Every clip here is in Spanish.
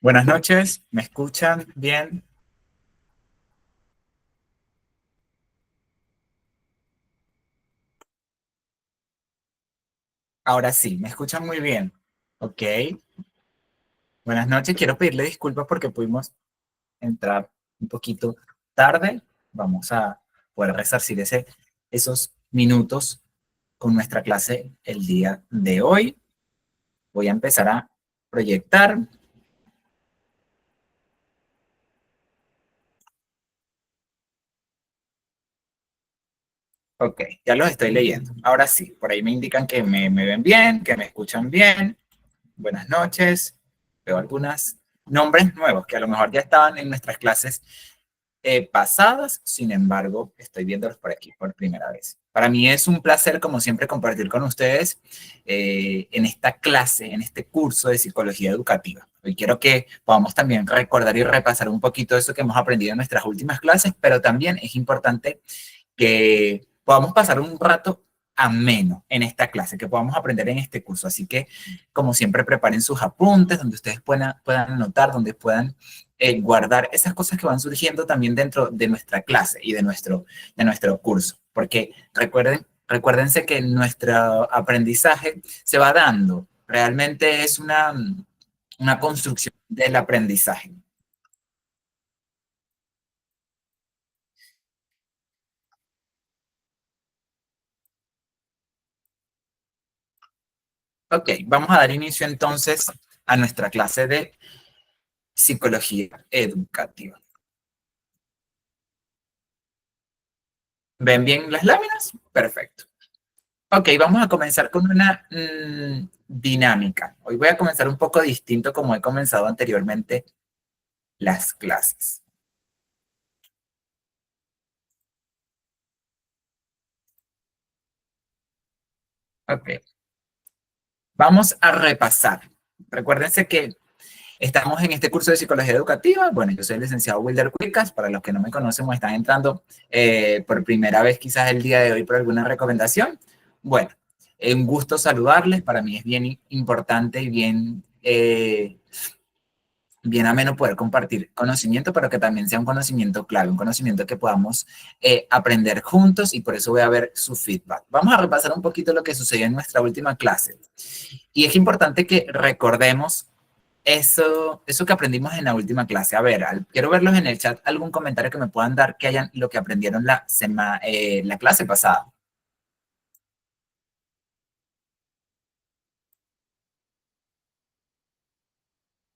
Buenas noches, ¿me escuchan bien? Ahora sí, me escuchan muy bien. Ok, buenas noches. Quiero pedirle disculpas porque pudimos entrar un poquito tarde. Vamos a poder resarcir esos minutos con nuestra clase el día de hoy. Voy a empezar a proyectar. Ok, ya los estoy leyendo. Ahora sí, por ahí me indican que me ven bien, que me escuchan bien. Buenas noches. Veo algunos nombres nuevos que a lo mejor ya estaban en nuestras clases pasadas, sin embargo, estoy viéndolos por aquí por primera vez. Para mí es un placer, como siempre, compartir con ustedes en esta clase, en este curso de psicología educativa. Hoy quiero que podamos también recordar y repasar un poquito de eso que hemos aprendido en nuestras últimas clases, pero también es importante que podamos pasar un rato ameno en esta clase, que podamos aprender en este curso. Así que, como siempre, preparen sus apuntes, donde ustedes puedan anotar, donde puedan guardar esas cosas que van surgiendo también dentro de nuestra clase y de nuestro curso. Porque recuérdense que nuestro aprendizaje se va dando. Realmente es una construcción del aprendizaje. Ok, vamos a dar inicio entonces a nuestra clase de psicología educativa. ¿Ven bien las láminas? Perfecto. Ok, vamos a comenzar con una dinámica. Hoy voy a comenzar un poco distinto como he comenzado anteriormente las clases. Ok, vamos a repasar. Recuérdense que estamos en este curso de psicología educativa. Bueno, yo soy el licenciado Wilder Cuicas. Para los que no me conocen o están entrando por primera vez quizás el día de hoy por alguna recomendación. Bueno, un gusto saludarles. Para mí es bien importante y bien ameno poder compartir conocimiento, pero que también sea un conocimiento clave, un conocimiento que podamos aprender juntos y por eso voy a ver su feedback. Vamos a repasar un poquito lo que sucedió en nuestra última clase. Y es importante que recordemos eso que aprendimos en la última clase. A ver, quiero verlos en el chat, algún comentario que me puedan dar que hayan lo que aprendieron la clase pasada.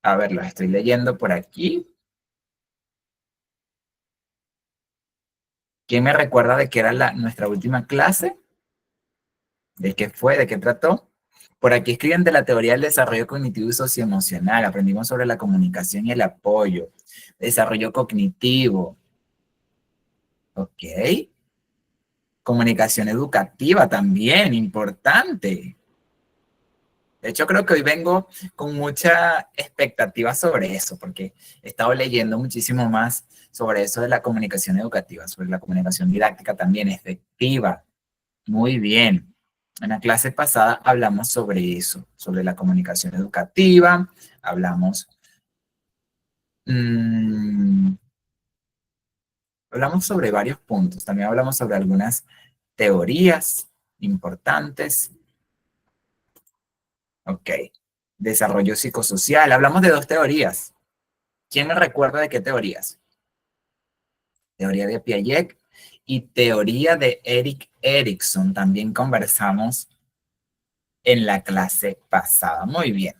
A ver, los estoy leyendo por aquí. ¿Quién me recuerda de qué era nuestra última clase? ¿De qué fue? ¿De qué trató? Por aquí escriben de la teoría del desarrollo cognitivo y socioemocional. Aprendimos sobre la comunicación y el apoyo. Desarrollo cognitivo. Ok. Comunicación educativa también, importante. De hecho, creo que hoy vengo con mucha expectativa sobre eso, porque he estado leyendo muchísimo más sobre eso de la comunicación educativa, sobre la comunicación didáctica también efectiva. Muy bien. En la clase pasada hablamos sobre eso, sobre la comunicación educativa, hablamos, mm, hablamos sobre varios puntos, también hablamos sobre algunas teorías importantes. Ok. Desarrollo psicosocial, hablamos de dos teorías. ¿Quién me recuerda de qué teorías? Teoría de Piaget y teoría de Eric Erikson. También conversamos en la clase pasada. Muy bien.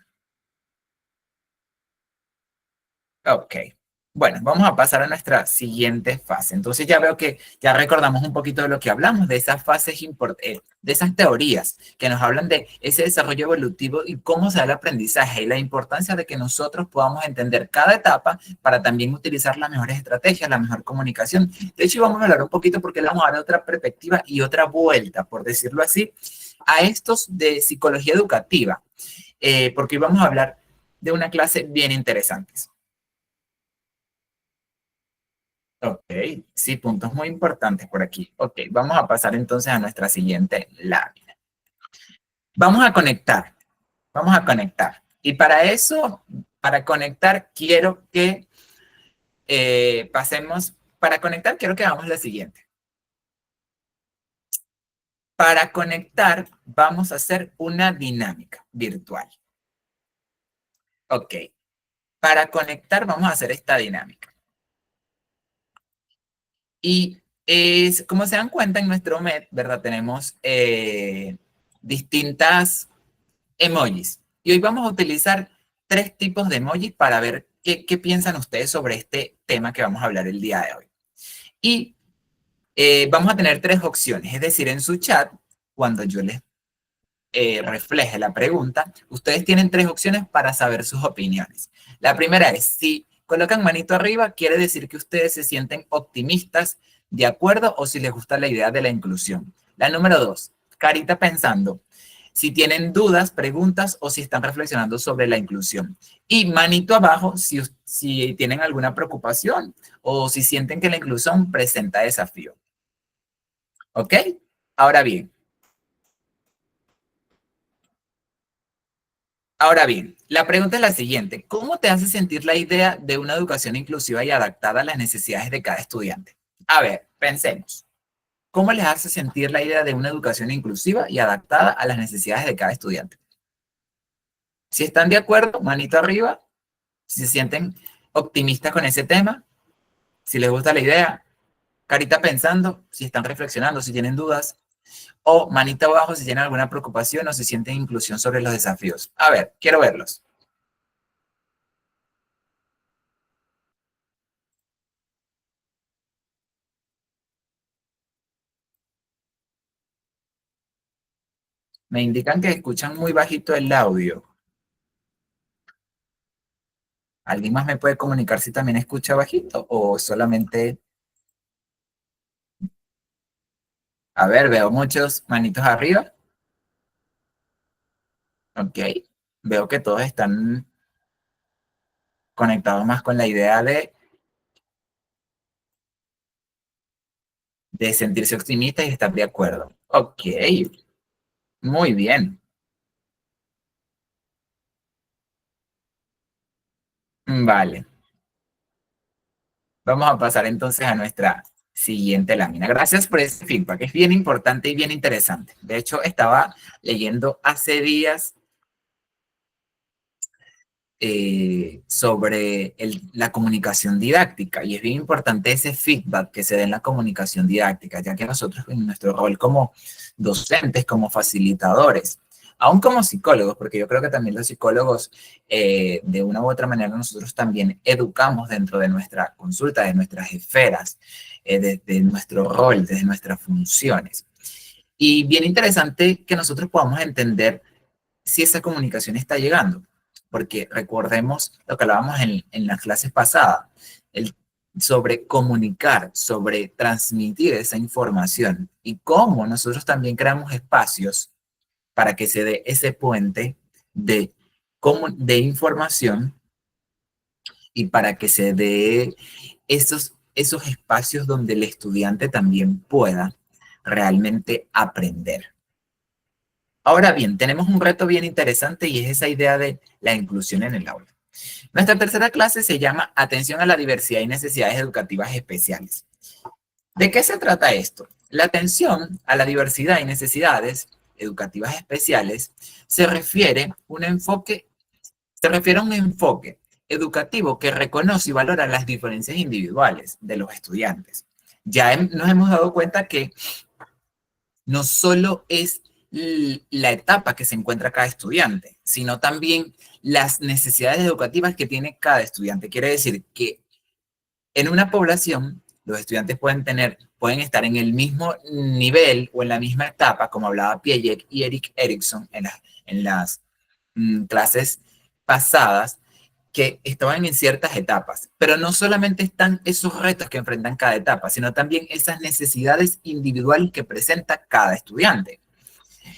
Ok. Bueno, vamos a pasar a nuestra siguiente fase. Entonces ya veo que ya recordamos un poquito de lo que hablamos, de esas de esas teorías que nos hablan de ese desarrollo evolutivo y cómo se da el aprendizaje y la importancia de que nosotros podamos entender cada etapa para también utilizar las mejores estrategias, la mejor comunicación. De hecho, vamos a hablar un poquito porque le vamos a dar otra perspectiva y otra vuelta, por decirlo así, a estos de psicología educativa, porque hoy vamos a hablar de una clase bien interesante. Ok, sí, puntos muy importantes por aquí. Ok, vamos a pasar entonces a nuestra siguiente lámina. Vamos a conectar, vamos a conectar. Y para eso Para conectar, quiero que para conectar, quiero que hagamos lo siguiente. Para conectar, vamos a hacer una dinámica virtual. Ok. Para conectar, vamos a hacer esta dinámica. Y como se dan cuenta, en nuestro Met, ¿verdad? Tenemos distintas emojis. Y hoy vamos a utilizar 3 tipos de emojis para ver qué piensan ustedes sobre este tema que vamos a hablar el día de hoy. Y vamos a tener 3 opciones, es decir, en su chat, cuando yo les refleje la pregunta, ustedes tienen 3 opciones para saber sus opiniones. La primera es, si colocan manito arriba, quiere decir que ustedes se sienten optimistas, de acuerdo, o si les gusta la idea de la inclusión. La número 2, carita pensando, si tienen dudas, preguntas o si están reflexionando sobre la inclusión. Y manito abajo si tienen alguna preocupación o si sienten que la inclusión presenta desafío. ¿Ok? Ahora bien, la pregunta es la siguiente. ¿Cómo te hace sentir la idea de una educación inclusiva y adaptada a las necesidades de cada estudiante? A ver, pensemos. ¿Cómo les hace sentir la idea de una educación inclusiva y adaptada a las necesidades de cada estudiante? Si están de acuerdo, manito arriba. Si se sienten optimistas con ese tema, si les gusta la idea, carita pensando, si están reflexionando, si tienen dudas, o manita abajo si tienen alguna preocupación o si sienten inclusión sobre los desafíos. A ver, quiero verlos. Me indican que escuchan muy bajito el audio. ¿Alguien más me puede comunicar si también escucha bajito o solamente... A ver, veo muchos manitos arriba. Ok. Veo que todos están conectados más con la idea de sentirse optimistas y estar de acuerdo. Ok. Muy bien. Vale. Vamos a pasar entonces a nuestra siguiente lámina. Gracias por ese feedback, es bien importante y bien interesante. De hecho, estaba leyendo hace días sobre la comunicación didáctica y es bien importante ese feedback que se da en la comunicación didáctica, ya que nosotros en nuestro rol como docentes, como facilitadores, aún como psicólogos, porque yo creo que también los psicólogos de una u otra manera nosotros también educamos dentro de nuestra consulta, de nuestras esferas, de nuestro rol, de nuestras funciones. Y bien interesante que nosotros podamos entender si esa comunicación está llegando, porque recordemos lo que hablábamos en las clases pasadas, sobre comunicar, sobre transmitir esa información y cómo nosotros también creamos espacios para que se dé ese puente de información y para que se dé esos espacios donde el estudiante también pueda realmente aprender. Ahora bien, tenemos un reto bien interesante y es esa idea de la inclusión en el aula. Nuestra tercera clase se llama Atención a la diversidad y necesidades educativas especiales. ¿De qué se trata esto? La atención a la diversidad y necesidades educativas especiales se refiere a un enfoque educativo que reconoce y valora las diferencias individuales de los estudiantes. Ya nos hemos dado cuenta que no solo es la etapa que se encuentra cada estudiante, sino también las necesidades educativas que tiene cada estudiante. Quiere decir que en una población los estudiantes pueden estar en el mismo nivel o en la misma etapa, como hablaba Piaget y Erik Erikson en las clases pasadas, que estaban en ciertas etapas, pero no solamente están esos retos que enfrentan cada etapa, sino también esas necesidades individuales que presenta cada estudiante.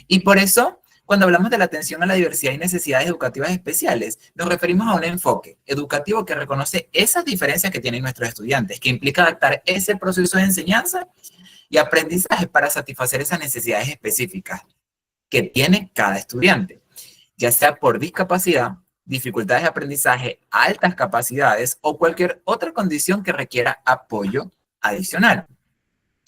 Y por eso, cuando hablamos de la atención a la diversidad y necesidades educativas especiales, nos referimos a un enfoque educativo que reconoce esas diferencias que tienen nuestros estudiantes, que implica adaptar ese proceso de enseñanza y aprendizaje para satisfacer esas necesidades específicas que tiene cada estudiante, ya sea por discapacidad, dificultades de aprendizaje, altas capacidades o cualquier otra condición que requiera apoyo adicional.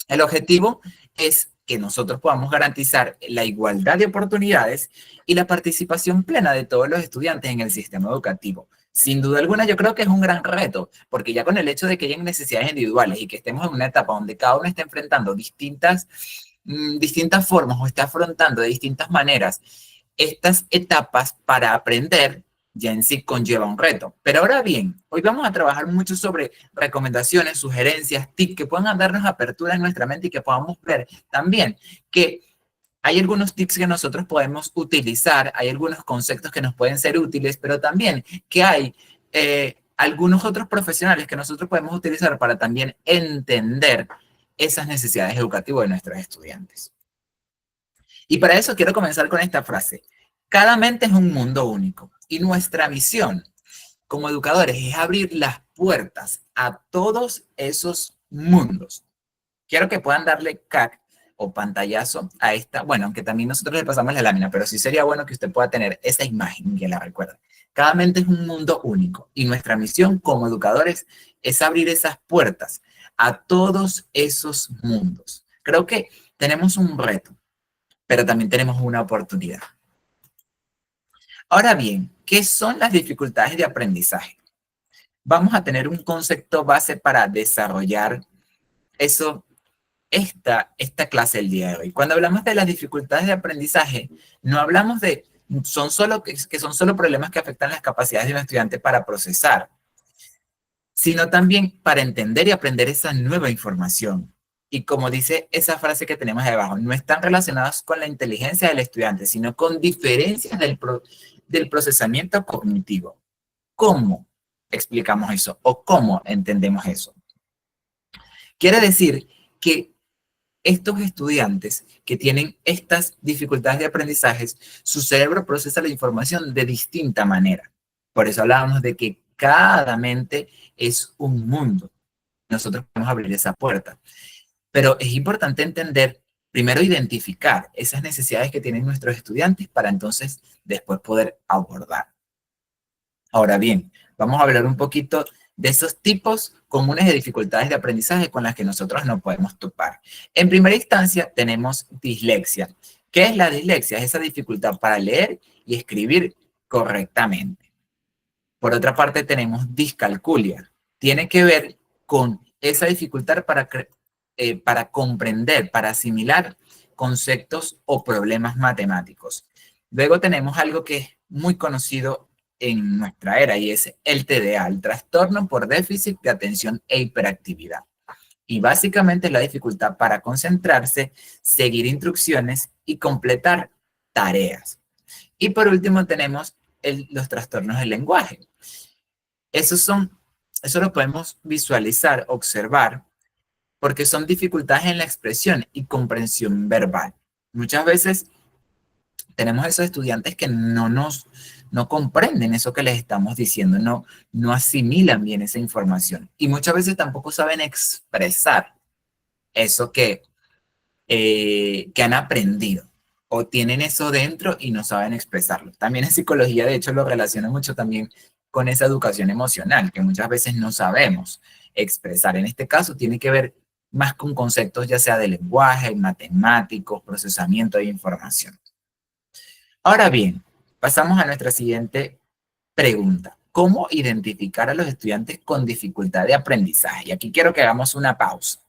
El objetivo es que nosotros podamos garantizar la igualdad de oportunidades y la participación plena de todos los estudiantes en el sistema educativo. Sin duda alguna, yo creo que es un gran reto, porque ya con el hecho de que hayan necesidades individuales y que estemos en una etapa donde cada uno está enfrentando distintas formas o está afrontando de distintas maneras estas etapas para aprender, ya en sí conlleva un reto. Pero ahora bien, hoy vamos a trabajar mucho sobre recomendaciones, sugerencias, tips que puedan darnos apertura en nuestra mente y que podamos ver también que hay algunos tips que nosotros podemos utilizar, hay algunos conceptos que nos pueden ser útiles, pero también que hay algunos otros profesionales que nosotros podemos utilizar para también entender esas necesidades educativas de nuestros estudiantes. Y para eso quiero comenzar con esta frase. Cada mente es un mundo único y nuestra misión como educadores es abrir las puertas a todos esos mundos. Quiero que puedan darle cac o pantallazo a esta, bueno, aunque también nosotros le pasamos la lámina, pero sí sería bueno que usted pueda tener esa imagen y que la recuerde. Cada mente es un mundo único y nuestra misión como educadores es abrir esas puertas a todos esos mundos. Creo que tenemos un reto, pero también tenemos una oportunidad. Ahora bien, ¿qué son las dificultades de aprendizaje? Vamos a tener un concepto base para desarrollar eso, esta clase el día de hoy. Cuando hablamos de las dificultades de aprendizaje, no hablamos de que son solo problemas que afectan las capacidades de un estudiante para procesar, sino también para entender y aprender esa nueva información. Y como dice esa frase que tenemos ahí abajo, no están relacionadas con la inteligencia del estudiante, sino con diferencias del procesamiento cognitivo. ¿Cómo explicamos eso o cómo entendemos eso? Quiere decir que estos estudiantes que tienen estas dificultades de aprendizaje, su cerebro procesa la información de distinta manera. Por eso hablábamos de que cada mente es un mundo. Nosotros podemos abrir esa puerta. Pero es importante entender, primero identificar esas necesidades que tienen nuestros estudiantes para entonces después poder abordar. Ahora bien, vamos a hablar un poquito de esos tipos comunes de dificultades de aprendizaje con las que nosotros no podemos topar. En primera instancia tenemos dislexia. ¿Qué es la dislexia? Es esa dificultad para leer y escribir correctamente. Por otra parte tenemos discalculia. Tiene que ver con esa dificultad para comprender, para asimilar conceptos o problemas matemáticos. Luego tenemos algo que es muy conocido en nuestra era y es el TDA, el trastorno por déficit de atención e hiperactividad. Y básicamente es la dificultad para concentrarse, seguir instrucciones y completar tareas. Y por último tenemos los trastornos del lenguaje. Eso lo podemos visualizar, observar, porque son dificultades en la expresión y comprensión verbal. Muchas veces tenemos esos estudiantes que no comprenden eso que les estamos diciendo, no asimilan bien esa información y muchas veces tampoco saben expresar eso que han aprendido o tienen eso dentro y no saben expresarlo. También en psicología, de hecho, lo relaciona mucho también con esa educación emocional que muchas veces no sabemos expresar. En este caso tiene que ver más con conceptos ya sea de lenguaje, matemáticos, procesamiento de información. Ahora bien, pasamos a nuestra siguiente pregunta. ¿Cómo identificar a los estudiantes con dificultad de aprendizaje? Y aquí quiero que hagamos una pausa.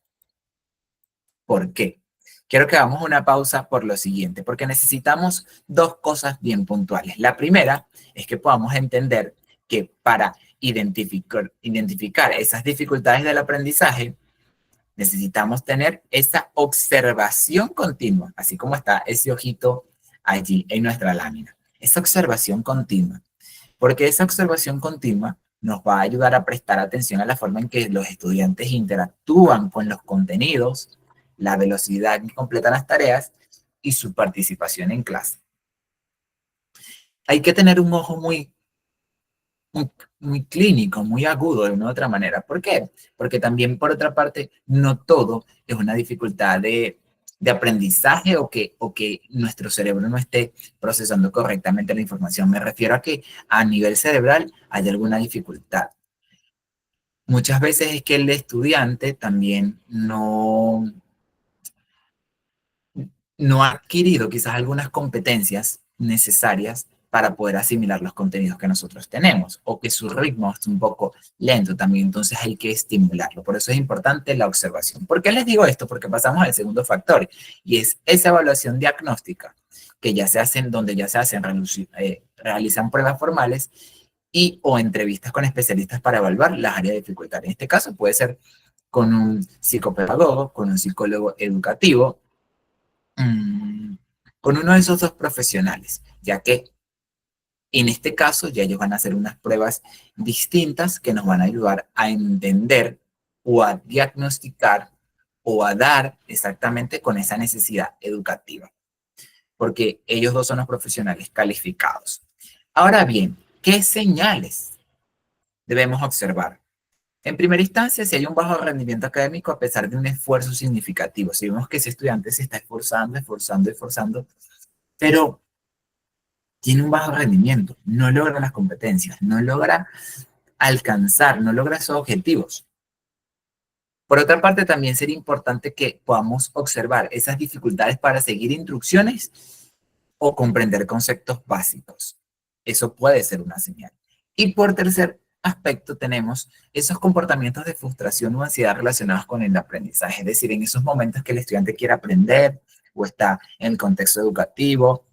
¿Por qué? Quiero que hagamos una pausa por lo siguiente, porque necesitamos dos cosas bien puntuales. La primera es que podamos entender que para identificar esas dificultades del aprendizaje, necesitamos tener esa observación continua, así como está ese ojito allí en nuestra lámina. Esa observación continua, porque esa observación continua nos va a ayudar a prestar atención a la forma en que los estudiantes interactúan con los contenidos, la velocidad en que completan las tareas y su participación en clase. Hay que tener un ojo muy clínico, muy agudo de una u otra manera. ¿Por qué? Porque también, por otra parte, no todo es una dificultad de de aprendizaje o que nuestro cerebro no esté procesando correctamente la información. Me refiero a que a nivel cerebral hay alguna dificultad. Muchas veces es que el estudiante también no ha adquirido quizás algunas competencias necesarias para poder asimilar los contenidos que nosotros tenemos o que su ritmo es un poco lento también, entonces hay que estimularlo. Por eso es importante la observación. ¿Por qué les digo esto? Porque pasamos al segundo factor y es esa evaluación diagnóstica que ya se hacen, donde ya se hacen, realizan pruebas formales y o entrevistas con especialistas para evaluar las áreas de dificultad. En este caso puede ser con un psicopedagogo, con un psicólogo educativo, con uno de esos dos profesionales, ya que en este caso ya ellos van a hacer unas pruebas distintas que nos van a ayudar a entender o a diagnosticar o a dar exactamente con esa necesidad educativa, porque ellos dos son los profesionales calificados. Ahora bien, ¿qué señales debemos observar? En primera instancia, si hay un bajo rendimiento académico a pesar de un esfuerzo significativo, si vemos que ese estudiante se está esforzando, esforzando, esforzando, pero tiene un bajo rendimiento, no logra las competencias, no logra alcanzar, no logra esos objetivos. Por otra parte, también sería importante que podamos observar esas dificultades para seguir instrucciones o comprender conceptos básicos. Eso puede ser una señal. Y por tercer aspecto tenemos esos comportamientos de frustración o ansiedad relacionados con el aprendizaje, es decir, en esos momentos que el estudiante quiere aprender o está en el contexto educativo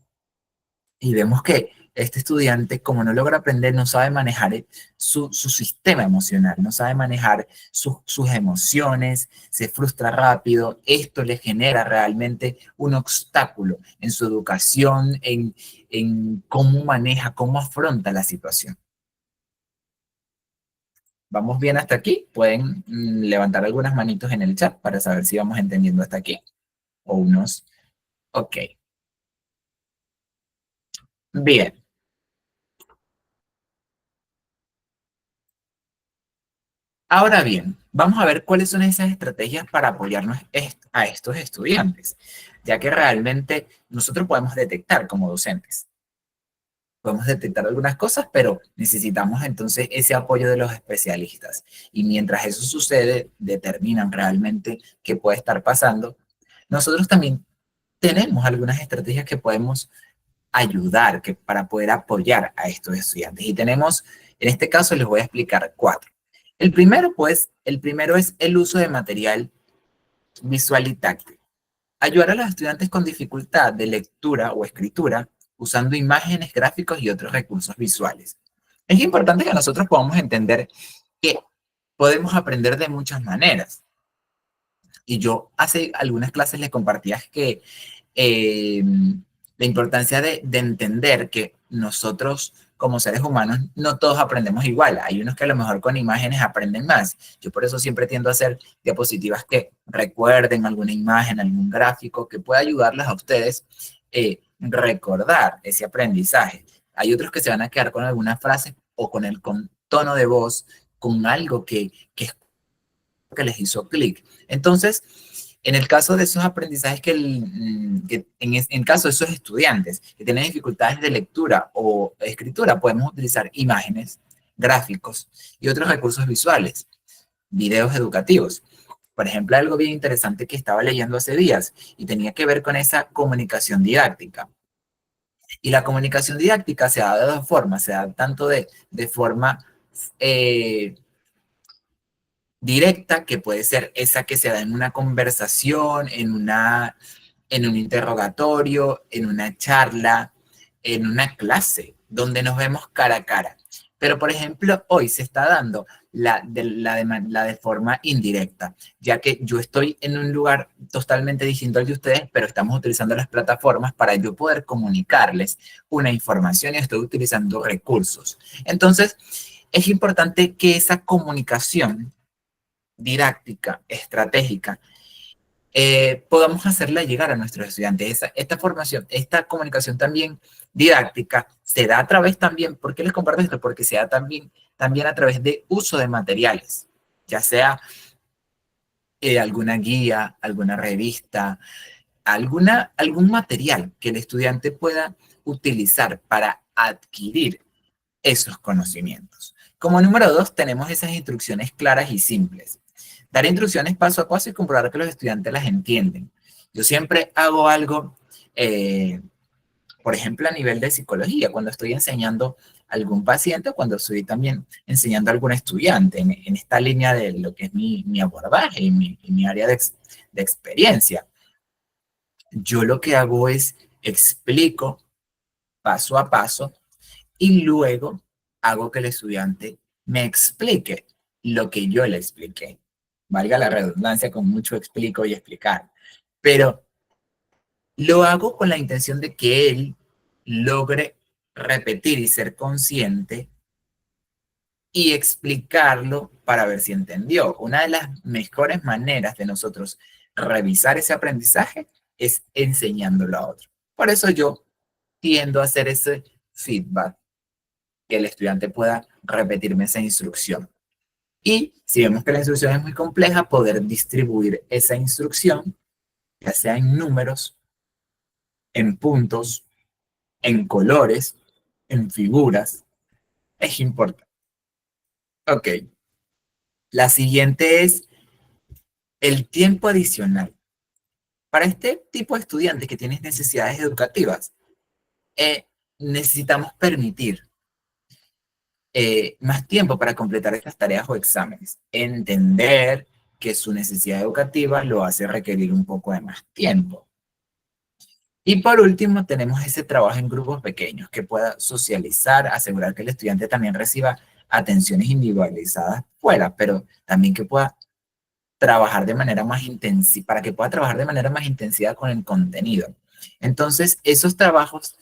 y vemos que este estudiante, como no logra aprender, no sabe manejar su sistema emocional, no sabe manejar sus emociones, se frustra rápido, esto le genera realmente un obstáculo en su educación, en cómo maneja, cómo afronta la situación. ¿Vamos bien hasta aquí? Pueden levantar algunas manitos en el chat para saber si vamos entendiendo hasta aquí. O unos, ok. Bien. Ahora bien, vamos a ver cuáles son esas estrategias para apoyarnos a estos estudiantes, ya que realmente nosotros podemos detectar como docentes, podemos detectar algunas cosas, pero necesitamos entonces ese apoyo de los especialistas. Y mientras eso sucede, determinan realmente qué puede estar pasando. Nosotros también tenemos algunas estrategias que podemos ayudar, para poder apoyar a estos estudiantes. Y tenemos, en este caso les voy a explicar cuatro. El primero es el uso de material visual y táctil. Ayudar a los estudiantes con dificultad de lectura o escritura usando imágenes, gráficos y otros recursos visuales. Es importante que nosotros podamos entender que podemos aprender de muchas maneras. Y yo hace algunas clases les compartía que la importancia de entender que nosotros como seres humanos no todos aprendemos igual. Hay unos que a lo mejor con imágenes aprenden más. Yo por eso siempre tiendo a hacer diapositivas que recuerden alguna imagen, algún gráfico que pueda ayudarles a ustedes recordar ese aprendizaje. Hay otros que se van a quedar con alguna frase o con tono de voz, con algo que les hizo clic. Entonces, en el caso de esos aprendizajes en caso de esos estudiantes que tienen dificultades de lectura o escritura, podemos utilizar imágenes, gráficos y otros recursos visuales, videos educativos. Por ejemplo, algo bien interesante que estaba leyendo hace días y tenía que ver con esa comunicación didáctica. Y la comunicación didáctica se da de dos formas, se da tanto de forma directa, que puede ser esa que se da en una conversación, en un interrogatorio, en una charla, en una clase, donde nos vemos cara a cara. Pero, por ejemplo, hoy se está dando la de forma indirecta, ya que yo estoy en un lugar totalmente distinto al de ustedes, pero estamos utilizando las plataformas para yo poder comunicarles una información y estoy utilizando recursos. Entonces, es importante que esa comunicación didáctica, estratégica, podamos hacerla llegar a nuestros estudiantes. Esta formación, esta comunicación también didáctica se da a través también, ¿por qué les comparto esto? Porque se da también a través de uso de materiales, ya sea alguna guía, alguna revista, algún material que el estudiante pueda utilizar para adquirir esos conocimientos. Como número 2, tenemos esas instrucciones claras y simples. Dar instrucciones paso a paso y comprobar que los estudiantes las entienden. Yo siempre hago algo, por ejemplo, a nivel de psicología, cuando estoy enseñando a algún paciente, cuando estoy también enseñando a algún estudiante en esta línea de lo que es mi abordaje y mi área de experiencia. Yo lo que hago es explico paso a paso y luego hago que el estudiante me explique lo que yo le expliqué. Valga la redundancia, con mucho explico y explicar. Pero lo hago con la intención de que él logre repetir y ser consciente y explicarlo para ver si entendió. Una de las mejores maneras de nosotros revisar ese aprendizaje es enseñándolo a otro. Por eso yo tiendo a hacer ese feedback, que el estudiante pueda repetirme esa instrucción. Y si vemos que la instrucción es muy compleja, poder distribuir esa instrucción, ya sea en números, en puntos, en colores, en figuras, es importante. Ok, la siguiente es el tiempo adicional. Para este tipo de estudiantes que tienen necesidades educativas, necesitamos permitir más tiempo para completar estas tareas o exámenes. Entender que su necesidad educativa lo hace requerir un poco de más tiempo. Y por último, tenemos ese trabajo en grupos pequeños que pueda socializar, asegurar que el estudiante también reciba atenciones individualizadas fuera, pero también que pueda trabajar de manera más intensiva, para que pueda trabajar de manera más intensiva con el contenido. Entonces, esos trabajos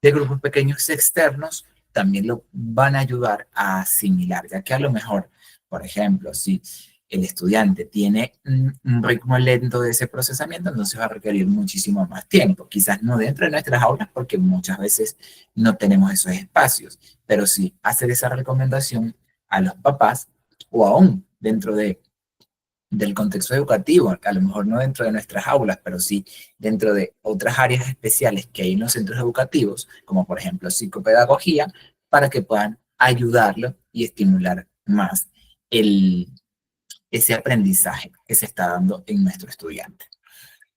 de grupos pequeños externos también lo van a ayudar a asimilar, ya que a lo mejor, por ejemplo, si el estudiante tiene un ritmo lento de ese procesamiento, entonces va a requerir muchísimo más tiempo. Quizás no dentro de nuestras aulas, porque muchas veces no tenemos esos espacios, pero sí hacer esa recomendación a los papás o aún dentro del contexto educativo, a lo mejor no dentro de nuestras aulas, pero sí dentro de otras áreas especiales que hay en los centros educativos, como por ejemplo psicopedagogía, para que puedan ayudarlo y estimular más ese aprendizaje que se está dando en nuestro estudiante.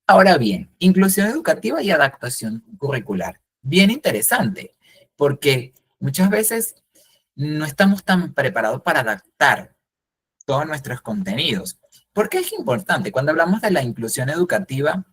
Ahora bien, inclusión educativa y adaptación curricular. Bien interesante, porque muchas veces no estamos tan preparados para adaptar todos nuestros contenidos. ¿Por qué es importante? Cuando hablamos de la inclusión educativa,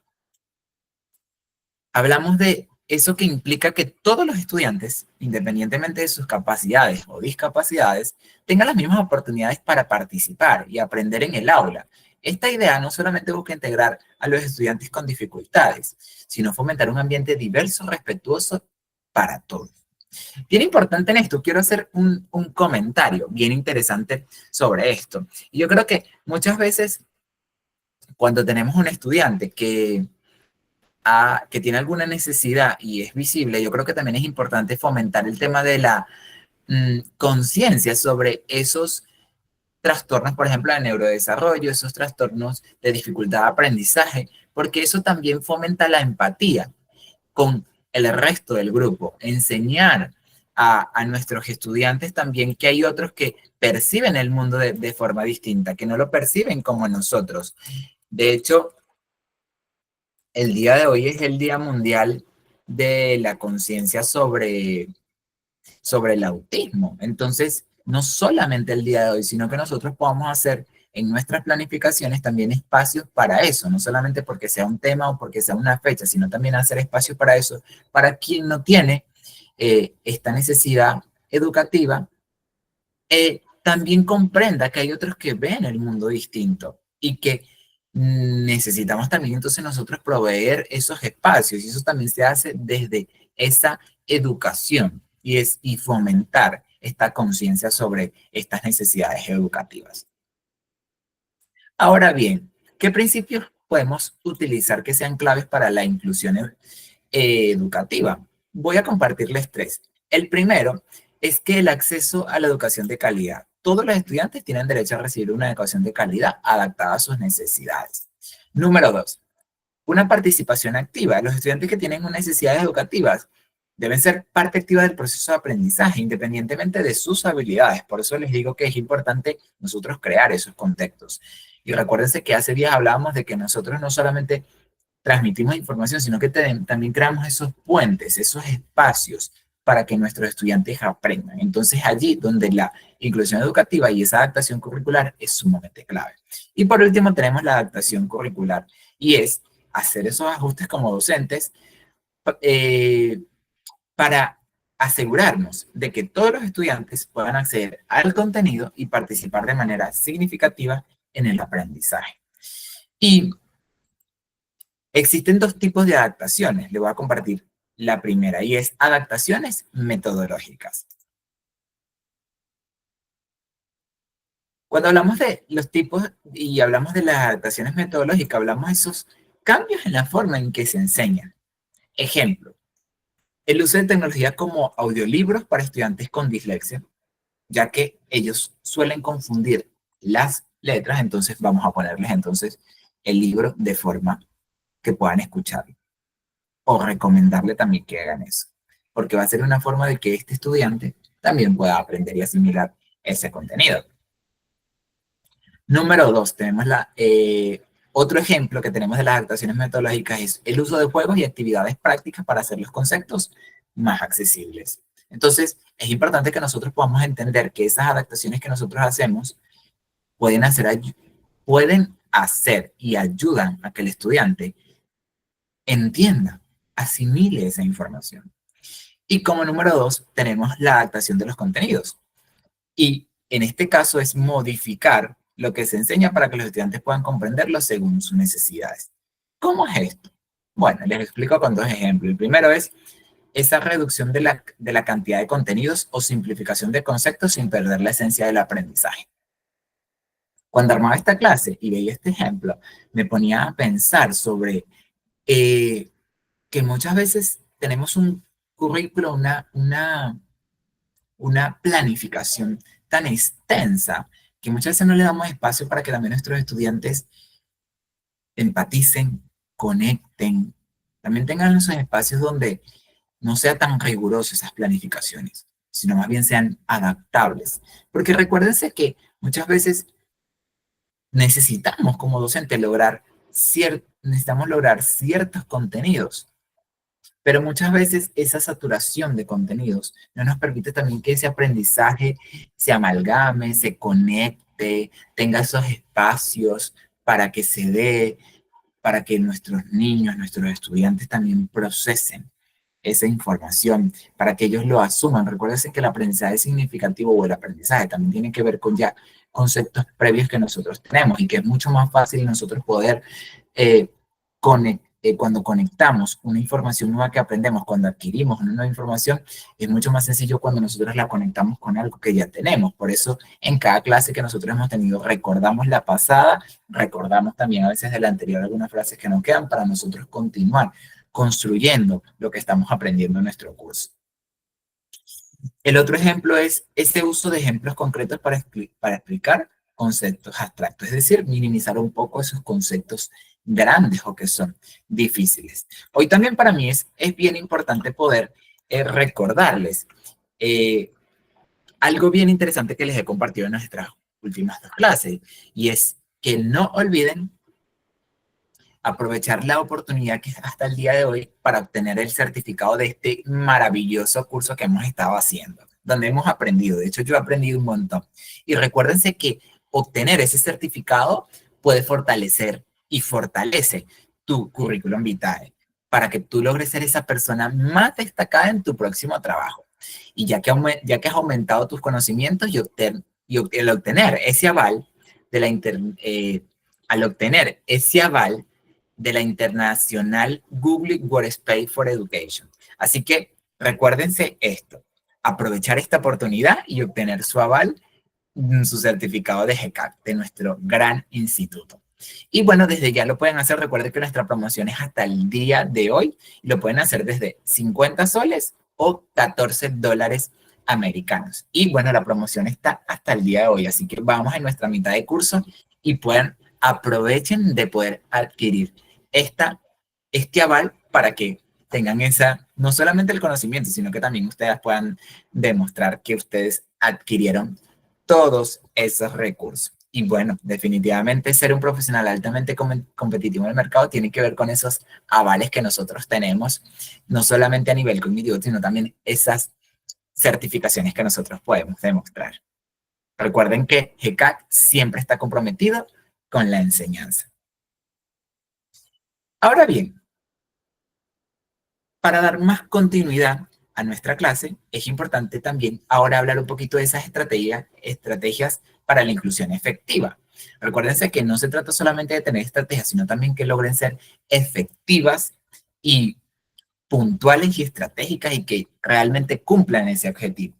hablamos de eso que implica que todos los estudiantes, independientemente de sus capacidades o discapacidades, tengan las mismas oportunidades para participar y aprender en el aula. Esta idea no solamente busca integrar a los estudiantes con dificultades, sino fomentar un ambiente diverso, respetuoso para todos. Bien importante en esto, quiero hacer un comentario bien interesante sobre esto. Y yo creo que muchas veces cuando tenemos un estudiante que tiene alguna necesidad y es visible, yo creo que también es importante fomentar el tema de la conciencia sobre esos trastornos, por ejemplo, de neurodesarrollo, esos trastornos de dificultad de aprendizaje, porque eso también fomenta la empatía con el resto del grupo, enseñar a nuestros estudiantes también que hay otros que perciben el mundo de forma distinta, que no lo perciben como nosotros. De hecho, el día de hoy es el Día Mundial de la Conciencia sobre el autismo. Entonces, no solamente el día de hoy, sino que nosotros podamos hacer en nuestras planificaciones también espacios para eso, no solamente porque sea un tema o porque sea una fecha, sino también hacer espacios para eso, para quien no tiene esta necesidad educativa, también comprenda que hay otros que ven el mundo distinto y que necesitamos también entonces nosotros proveer esos espacios y eso también se hace desde esa educación y fomentar esta conciencia sobre estas necesidades educativas. Ahora bien, ¿qué principios podemos utilizar que sean claves para la inclusión educativa? Voy a compartirles tres. El primero es que el acceso a la educación de calidad. Todos los estudiantes tienen derecho a recibir una educación de calidad adaptada a sus necesidades. Número dos, Una participación activa. Los estudiantes que tienen necesidades educativas deben ser parte activa del proceso de aprendizaje, independientemente de sus habilidades. Por eso les digo que es importante nosotros crear esos contextos. Y recuérdense que hace días hablábamos de que nosotros no solamente transmitimos información, sino que también creamos esos puentes, esos espacios para que nuestros estudiantes aprendan. Entonces, allí donde la inclusión educativa y esa adaptación curricular es sumamente clave. Y por último, tenemos la adaptación curricular, y es hacer esos ajustes como docentes para asegurarnos de que todos los estudiantes puedan acceder al contenido y participar de manera significativa en el aprendizaje. Y existen dos tipos de adaptaciones. Le voy a compartir la primera, y es adaptaciones metodológicas. Cuando hablamos de los tipos y hablamos de las adaptaciones metodológicas, hablamos de esos cambios en la forma en que se enseñan. Ejemplo, el uso de tecnología como audiolibros para estudiantes con dislexia, ya que ellos suelen confundir las letras, entonces vamos a ponerles entonces el libro de forma que puedan escucharlo. O recomendarle también que hagan eso, porque va a ser una forma de que este estudiante también pueda aprender y asimilar ese contenido. Número 2, tenemos otro ejemplo que tenemos de las adaptaciones metodológicas es el uso de juegos y actividades prácticas para hacer los conceptos más accesibles. Entonces, es importante que nosotros podamos entender que esas adaptaciones que nosotros hacemos pueden hacer y ayudan a que el estudiante entienda, asimile esa información. Y como número 2, tenemos la adaptación de los contenidos. Y en este caso es modificar lo que se enseña para que los estudiantes puedan comprenderlo según sus necesidades. ¿Cómo es esto? Bueno, les explico con dos ejemplos. El primero es esa reducción de la cantidad de contenidos o simplificación de conceptos sin perder la esencia del aprendizaje. Cuando armaba esta clase y veía este ejemplo, me ponía a pensar sobre que muchas veces tenemos un currículo, una planificación tan extensa que muchas veces no le damos espacio para que también nuestros estudiantes empaticen, conecten, también tengan esos espacios donde no sea tan riguroso esas planificaciones, sino más bien sean adaptables. Porque recuérdense que muchas veces necesitamos como docentes necesitamos lograr ciertos contenidos, pero muchas veces esa saturación de contenidos no nos permite también que ese aprendizaje se amalgame, se conecte, tenga esos espacios para que se dé, para que nuestros niños, nuestros estudiantes también procesen esa información, para que ellos lo asuman. Recuérdense que el aprendizaje significativo o el aprendizaje también tiene que ver con ya conceptos previos que nosotros tenemos y que es mucho más fácil nosotros poder cuando conectamos una información nueva que aprendemos, cuando adquirimos una nueva información, es mucho más sencillo cuando nosotros la conectamos con algo que ya tenemos. Por eso, en cada clase que nosotros hemos tenido, recordamos la pasada, recordamos también a veces de la anterior algunas frases que nos quedan para nosotros continuar construyendo lo que estamos aprendiendo en nuestro curso. El otro ejemplo es ese uso de ejemplos concretos para explicar conceptos abstractos, es decir, minimizar un poco esos conceptos grandes o que son difíciles. Hoy también para mí es bien importante poder recordarles algo bien interesante que les he compartido en nuestras últimas dos clases, y es que no olviden aprovechar la oportunidad que hasta el día de hoy para obtener el certificado de este maravilloso curso que hemos estado haciendo, donde hemos aprendido. De hecho, yo he aprendido un montón. Y recuérdense que obtener ese certificado puede fortalecer y fortalece tu currículum vitae para que tú logres ser esa persona más destacada en tu próximo trabajo. Y ya que has aumentado tus conocimientos y al obtener ese aval de la International Google Workspace for Education. Así que recuérdense esto, aprovechar esta oportunidad y obtener su aval, su certificado de GCAC, de nuestro gran instituto. Y bueno, desde ya lo pueden hacer. Recuerden que nuestra promoción es hasta el día de hoy. Lo pueden hacer desde 50 soles o 14 dólares americanos. Y bueno, la promoción está hasta el día de hoy. Así que vamos en nuestra mitad de curso y aprovechen de poder adquirir esta este aval para que tengan esa, no solamente el conocimiento, sino que también ustedes puedan demostrar que ustedes adquirieron todos esos recursos. Y bueno, definitivamente ser un profesional altamente competitivo en el mercado tiene que ver con esos avales que nosotros tenemos, no solamente a nivel cognitivo, sino también esas certificaciones que nosotros podemos demostrar. Recuerden que GCAC siempre está comprometido con la enseñanza. Ahora bien, para dar más continuidad a nuestra clase, es importante también ahora hablar un poquito de esas estrategias para la inclusión efectiva. Recuérdense que no se trata solamente de tener estrategias, sino también que logren ser efectivas y puntuales y estratégicas y que realmente cumplan ese objetivo.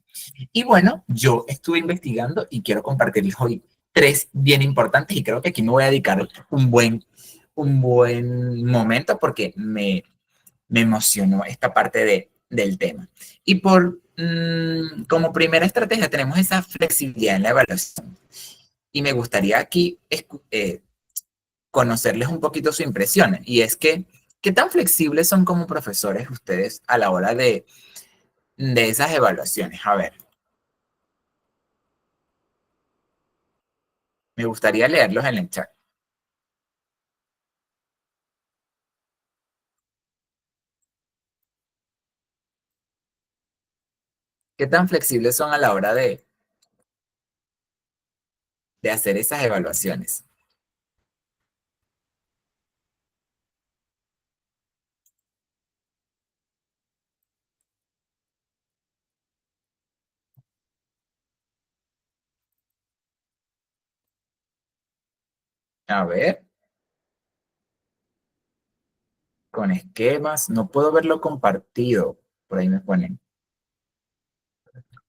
Y bueno, yo estuve investigando y quiero compartirles hoy tres bien importantes y creo que aquí me voy a dedicar un buen momento porque me emocionó esta parte del tema. Y como primera estrategia tenemos esa flexibilidad en la evaluación. Y me gustaría aquí conocerles un poquito su impresión. Y es que, ¿qué tan flexibles son como profesores ustedes a la hora de esas evaluaciones? A ver, me gustaría leerlos en el chat. ¿Qué tan flexibles son a la hora de hacer esas evaluaciones? A ver, con esquemas, no puedo verlo compartido. Por ahí me ponen.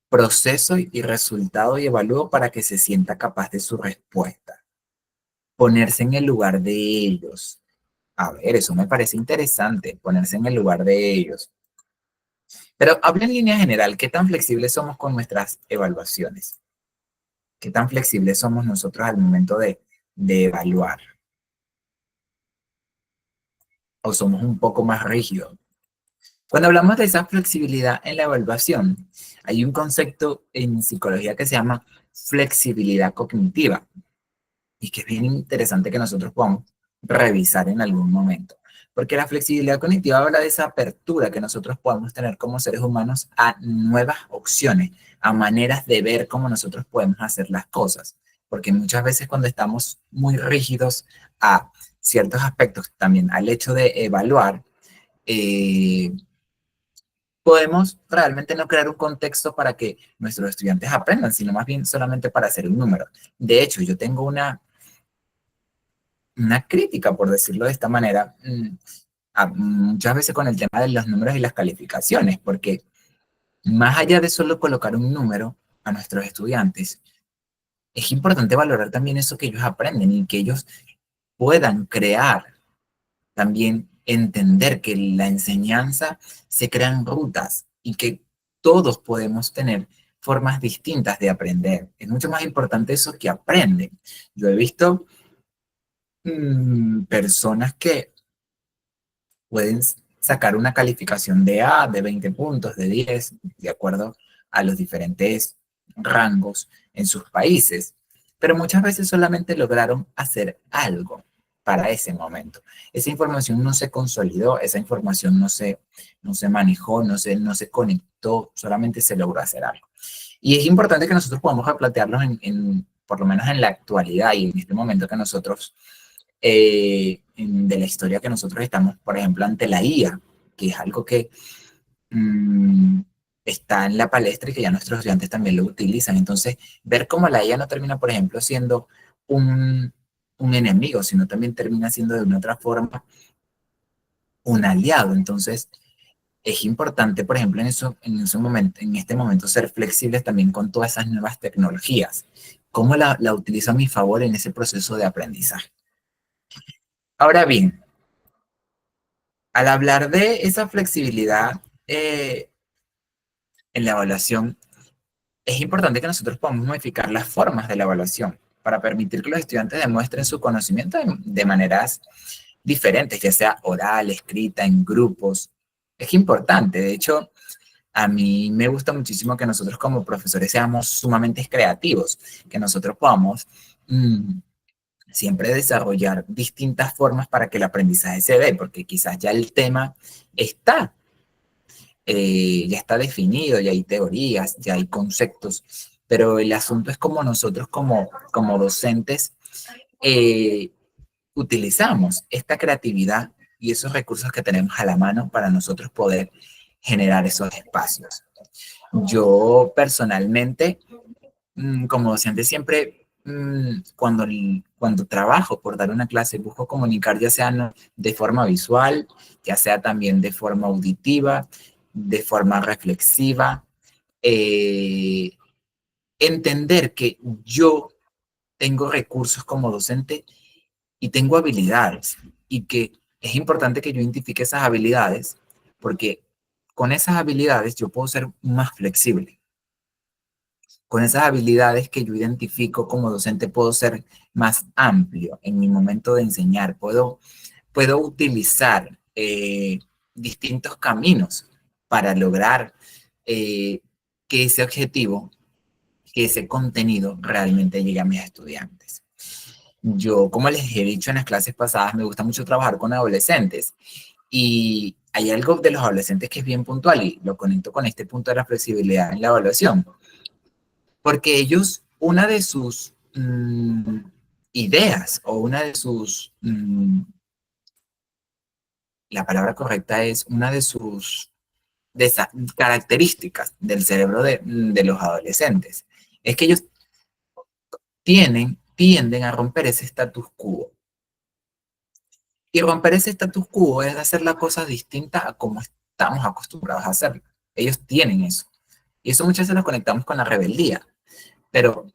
Proceso y resultado y evalúo para que se sienta capaz de su respuesta. Ponerse en el lugar de ellos. A ver, eso me parece interesante, ponerse en el lugar de ellos. Pero habla en línea general, ¿qué tan flexibles somos con nuestras evaluaciones? ¿Qué tan flexibles somos nosotros al momento de evaluar? ¿O somos un poco más rígidos? Cuando hablamos de esa flexibilidad en la evaluación, hay un concepto en psicología que se llama flexibilidad cognitiva y que es bien interesante que nosotros podamos revisar en algún momento. Porque la flexibilidad cognitiva habla de esa apertura que nosotros podemos tener como seres humanos a nuevas opciones, a maneras de ver cómo nosotros podemos hacer las cosas. Porque muchas veces cuando estamos muy rígidos a ciertos aspectos, también al hecho de evaluar, eh, podemos realmente no crear un contexto para que nuestros estudiantes aprendan, sino más bien solamente para hacer un número. De hecho, yo tengo una crítica, por decirlo de esta manera, muchas veces con el tema de los números y las calificaciones, porque más allá de solo colocar un número a nuestros estudiantes, es importante valorar también eso que ellos aprenden y que ellos puedan crear, también entender que la enseñanza se crean rutas y que todos podemos tener formas distintas de aprender. Es mucho más importante eso que aprenden. Yo he visto personas que pueden sacar una calificación de A, de 20 puntos, de 10, de acuerdo a los diferentes rangos en sus países, pero muchas veces solamente lograron hacer algo para ese momento. Esa información no se consolidó, esa información no se manejó, no se conectó, solamente se logró hacer algo. Y es importante que nosotros podamos plantearlos por lo menos en la actualidad y en este momento que nosotros de la historia que nosotros estamos, por ejemplo, ante la IA, que es algo que mmm, está en la palestra y que ya nuestros estudiantes también lo utilizan. Entonces, ver cómo la IA no termina, por ejemplo, siendo un enemigo, sino también termina siendo de una otra forma un aliado. Entonces, es importante, por ejemplo, en este momento, ser flexibles también con todas esas nuevas tecnologías. ¿Cómo la utilizo a mi favor en ese proceso de aprendizaje? Ahora bien, al hablar de esa flexibilidad en la evaluación, es importante que nosotros podamos modificar las formas de la evaluación para permitir que los estudiantes demuestren su conocimiento de maneras diferentes, ya sea oral, escrita, en grupos. Es importante, de hecho, a mí me gusta muchísimo que nosotros como profesores seamos sumamente creativos, que nosotros podamos siempre desarrollar distintas formas para que el aprendizaje se dé, porque quizás ya el tema está, ya está definido, ya hay teorías, ya hay conceptos, pero el asunto es como nosotros como docentes eh, utilizamos esta creatividad y esos recursos que tenemos a la mano para nosotros poder generar esos espacios. Yo personalmente, como docente, siempre cuando trabajo por dar una clase, busco comunicar ya sea de forma visual, ya sea también de forma auditiva, de forma reflexiva, eh, entender que yo tengo recursos como docente y tengo habilidades y que es importante que yo identifique esas habilidades porque con esas habilidades yo puedo ser más flexible. Con esas habilidades que yo identifico como docente puedo ser más amplio en mi momento de enseñar. Puedo utilizar distintos caminos para lograr que ese objetivo, que ese contenido realmente llegue a mis estudiantes. Yo, como les he dicho en las clases pasadas, me gusta mucho trabajar con adolescentes y hay algo de los adolescentes que es bien puntual y lo conecto con este punto de la flexibilidad en la evaluación, porque ellos, una de sus ideas o una de sus, la palabra correcta es una de sus de esas características del cerebro de los adolescentes, es que ellos tienden a romper ese status quo. Y romper ese status quo es hacer las cosas distintas a como estamos acostumbrados a hacerlo. Ellos tienen eso. Y eso muchas veces lo conectamos con la rebeldía. Pero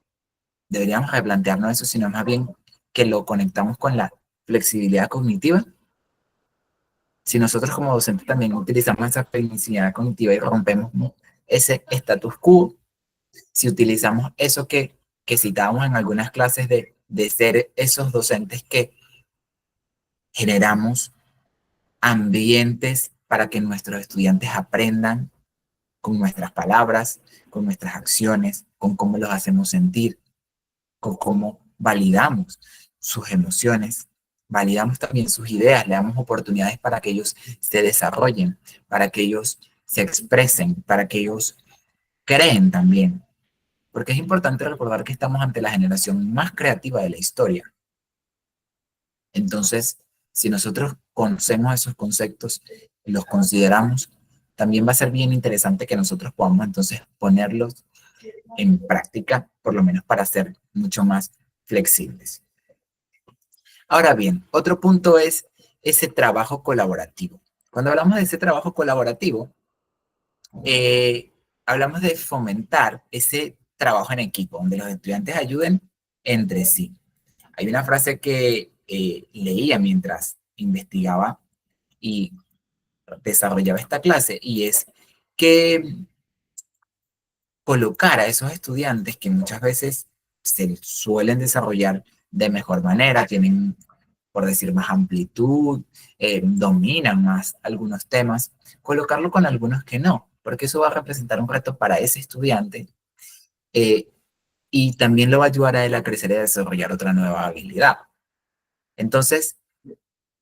deberíamos replantearnos eso, sino más bien que lo conectamos con la flexibilidad cognitiva. Si nosotros como docentes también utilizamos esa flexibilidad cognitiva y rompemos ese status quo, si utilizamos eso que citábamos en algunas clases de ser esos docentes que generamos ambientes para que nuestros estudiantes aprendan con nuestras palabras, con nuestras acciones, con cómo los hacemos sentir, con cómo validamos sus emociones, validamos también sus ideas, le damos oportunidades para que ellos se desarrollen, para que ellos se expresen, para que ellos creen también. Porque es importante recordar que estamos ante la generación más creativa de la historia. Entonces, si nosotros conocemos esos conceptos, los consideramos, también va a ser bien interesante que nosotros podamos entonces ponerlos en práctica, por lo menos para ser mucho más flexibles. Ahora bien, otro punto es ese trabajo colaborativo. Cuando hablamos de ese trabajo colaborativo, hablamos de fomentar ese trabajo en equipo, donde los estudiantes ayuden entre sí. Hay una frase que leía mientras investigaba y desarrollaba esta clase y es que colocar a esos estudiantes que muchas veces se suelen desarrollar de mejor manera, tienen, por decir, más amplitud, dominan más algunos temas, colocarlo con algunos que no, porque eso va a representar un reto para ese estudiante eh, y también lo va a ayudar a él a crecer y a desarrollar otra nueva habilidad. Entonces,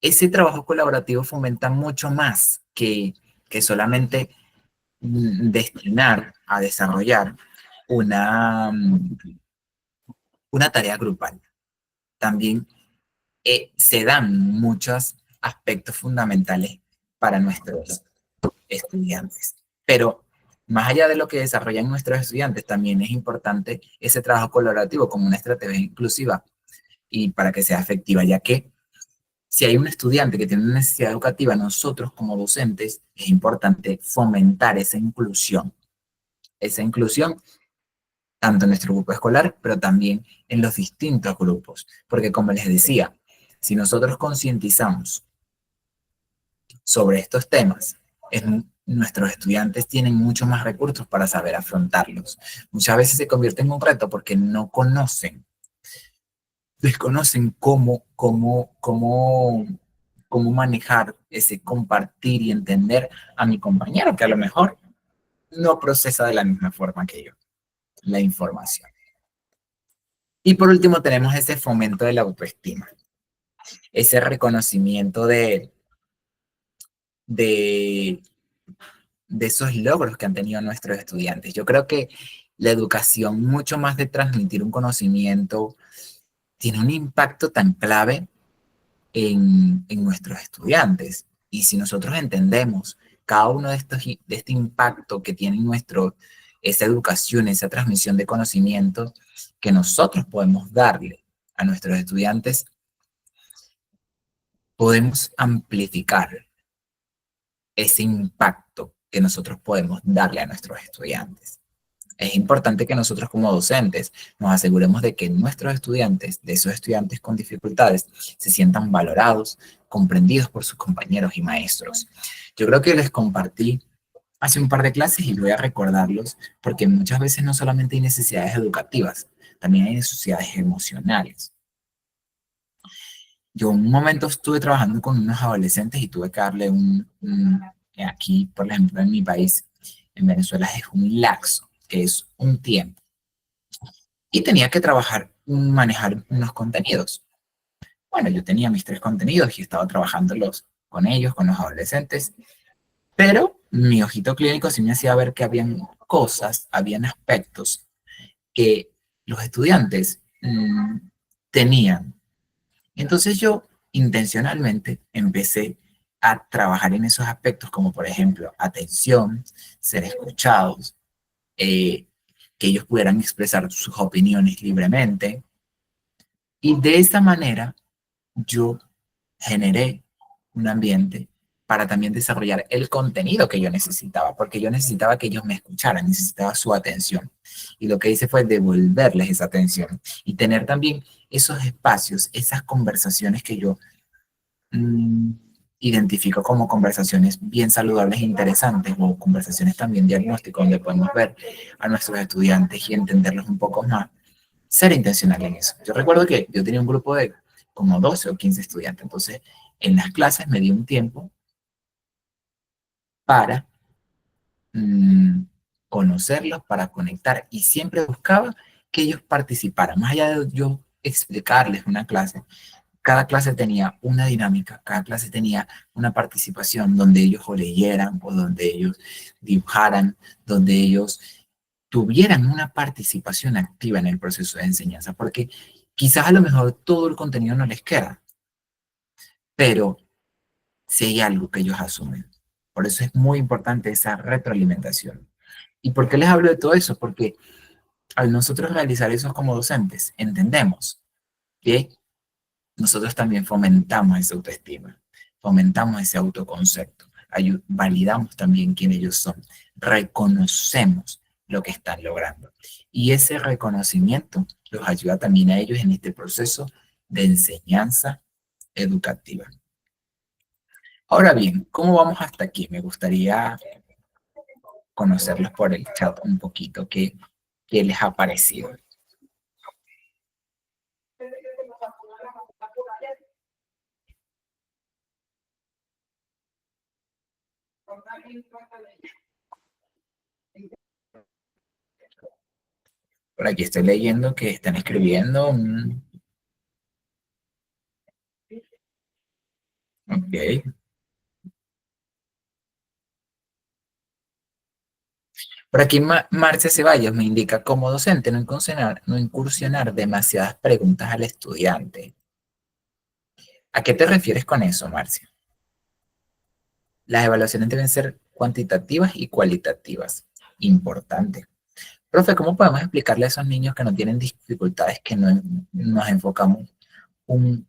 ese trabajo colaborativo fomenta mucho más que solamente destinar a desarrollar una, una tarea grupal. También se dan muchos aspectos fundamentales para nuestros estudiantes. Pero más allá de lo que desarrollan nuestros estudiantes, también es importante ese trabajo colaborativo como una estrategia inclusiva y para que sea efectiva, ya que si hay un estudiante que tiene una necesidad educativa, nosotros como docentes es importante fomentar esa inclusión tanto en nuestro grupo escolar, pero también en los distintos grupos, porque como les decía, si nosotros concientizamos sobre estos temas, nuestros estudiantes tienen mucho más recursos para saber afrontarlos. Muchas veces se convierte en un reto porque no conocen, desconocen cómo cómo manejar ese compartir y entender a mi compañero, que a lo mejor no procesa de la misma forma que yo la información. Y por último tenemos ese fomento de la autoestima, ese reconocimiento de, de esos logros que han tenido nuestros estudiantes. Yo creo que la educación, mucho más de transmitir un conocimiento, tiene un impacto tan clave en nuestros estudiantes. Y si nosotros entendemos cada uno de este impacto que tiene esa educación, esa transmisión de conocimiento que nosotros podemos darle a nuestros estudiantes, podemos amplificar ese impacto que nosotros podemos darle a nuestros estudiantes. Es importante que nosotros como docentes nos aseguremos de que nuestros estudiantes, de esos estudiantes con dificultades, se sientan valorados, comprendidos por sus compañeros y maestros. Yo creo que les compartí hace un par de clases y voy a recordarlos porque muchas veces no solamente hay necesidades educativas, también hay necesidades emocionales. Yo un momento estuve trabajando con unos adolescentes y tuve que darle aquí, por ejemplo, en mi país, en Venezuela, es un laxo, que es un tiempo. Y tenía que manejar unos contenidos. Bueno, yo tenía mis 3 contenidos y estaba trabajándolos con ellos, con los adolescentes, pero mi ojito clínico sí me hacía ver que habían cosas, habían aspectos que los estudiantes tenían. Entonces yo intencionalmente empecé a trabajar en esos aspectos como por ejemplo atención, ser escuchados, que ellos pudieran expresar sus opiniones libremente. Y de esa manera yo generé un ambiente para también desarrollar el contenido que yo necesitaba, porque yo necesitaba que ellos me escucharan, necesitaba su atención. Y lo que hice fue devolverles esa atención y tener también esos espacios, esas conversaciones que yo mmm, identifico como conversaciones bien saludables e interesantes, o conversaciones también diagnósticas, donde podemos ver a nuestros estudiantes y entenderlos un poco más, ser intencional en eso. Yo recuerdo que yo tenía un grupo de como 12 o 15 estudiantes, entonces en las clases me di un tiempo para conocerlos, para conectar, y siempre buscaba que ellos participaran, más allá de yo explicarles una clase. Cada clase tenía una dinámica, cada clase tenía una participación donde ellos o leyeran o donde ellos dibujaran, donde ellos tuvieran una participación activa en el proceso de enseñanza, porque quizás a lo mejor todo el contenido no les queda, pero si hay algo que ellos asumen. Por eso es muy importante esa retroalimentación. ¿Y por qué les hablo de todo eso? Porque al nosotros realizar eso como docentes, entendemos que nosotros también fomentamos esa autoestima, fomentamos ese autoconcepto, validamos también quién ellos son, reconocemos lo que están logrando. Y ese reconocimiento los ayuda también a ellos en este proceso de enseñanza educativa. Ahora bien, ¿cómo vamos hasta aquí? Me gustaría conocerlos por el chat un poquito, qué les ha parecido. Por aquí estoy leyendo que están escribiendo Ok. Por aquí Marcia Ceballos me indica, como docente, no incursionar demasiadas preguntas al estudiante. ¿A qué te refieres con eso, Marcia? Las evaluaciones deben ser cuantitativas y cualitativas. Importante. Profe, ¿cómo podemos explicarle a esos niños que no tienen dificultades que no nos enfocamos un...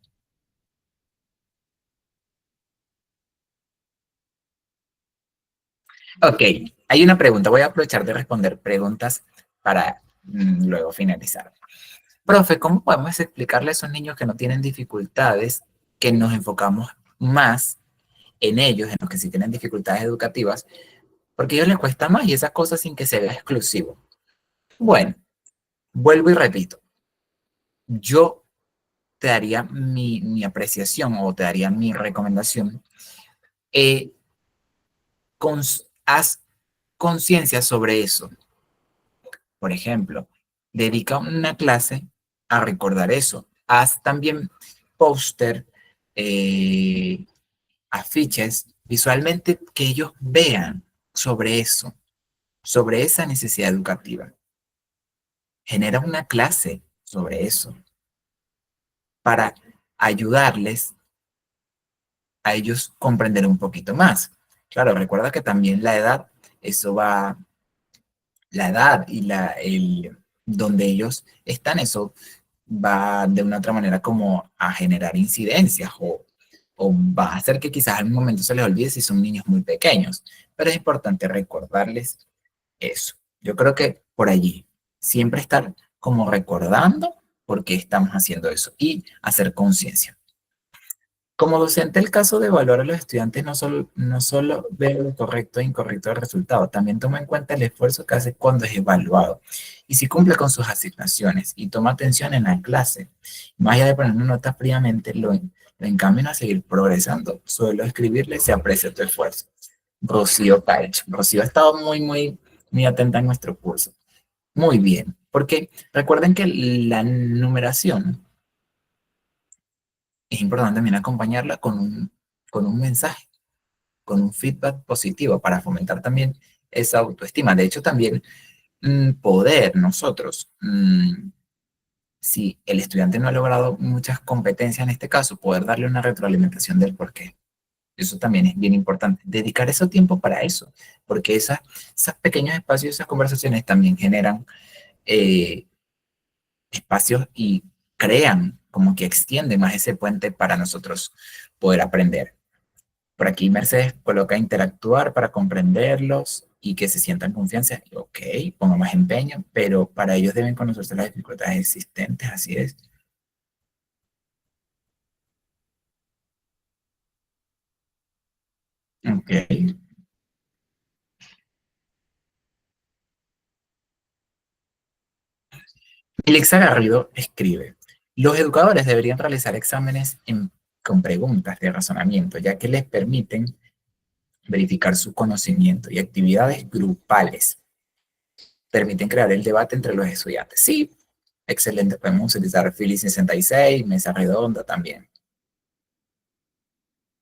Ok, hay una pregunta. Voy a aprovechar de responder preguntas para luego finalizar. Profe, ¿cómo podemos explicarle a esos niños que no tienen dificultades que nos enfocamos más en ellos, en los que sí tienen dificultades educativas, porque a ellos les cuesta más y esas cosas sin que se vea exclusivo? Bueno, vuelvo y repito, yo te daría mi apreciación o te daría mi recomendación. eh, haz conciencia sobre eso. Por ejemplo, dedica una clase a recordar eso. Haz también póster, eh, afiches, visualmente que ellos vean sobre eso, sobre esa necesidad educativa. Genera una clase sobre eso para ayudarles a ellos comprender un poquito más. Claro, recuerda que también la edad, eso va, la edad y donde ellos están, eso va de una otra manera como a generar incidencias o va a hacer que quizás en un momento se les olvide si son niños muy pequeños, pero es importante recordarles eso. Yo creo que por allí, siempre estar como recordando por qué estamos haciendo eso y hacer conciencia. Como docente, el caso de evaluar a los estudiantes no solo ve lo correcto e incorrecto del resultado, también toma en cuenta el esfuerzo que hace cuando es evaluado y si cumple con sus asignaciones y toma atención en la clase. Más allá de poner una nota fríamente, lo encamina a seguir progresando. Suelo escribirle, se aprecia tu esfuerzo. Rocío Paich. Rocío ha estado muy atenta en nuestro curso. Muy bien, porque recuerden que la numeración es importante también acompañarla con un mensaje, con un feedback positivo para fomentar también esa autoestima. De hecho, también poder nosotros, si el estudiante no ha logrado muchas competencias en este caso, poder darle una retroalimentación del por qué. Eso también es bien importante. Dedicar ese tiempo para eso, porque esos pequeños espacios, esas conversaciones también generan eh, espacios y crean como que extiende más ese puente para nosotros poder aprender. Por aquí Mercedes coloca interactuar para comprenderlos y que se sientan confianza. Ok, ponga más empeño, pero para ellos deben conocerse las dificultades existentes, así es. Ok. Alexa Garrido escribe, los educadores deberían realizar exámenes con preguntas de razonamiento, ya que les permiten verificar su conocimiento y actividades grupales permiten crear el debate entre los estudiantes. Sí, excelente, podemos utilizar Philly 66, mesa redonda también.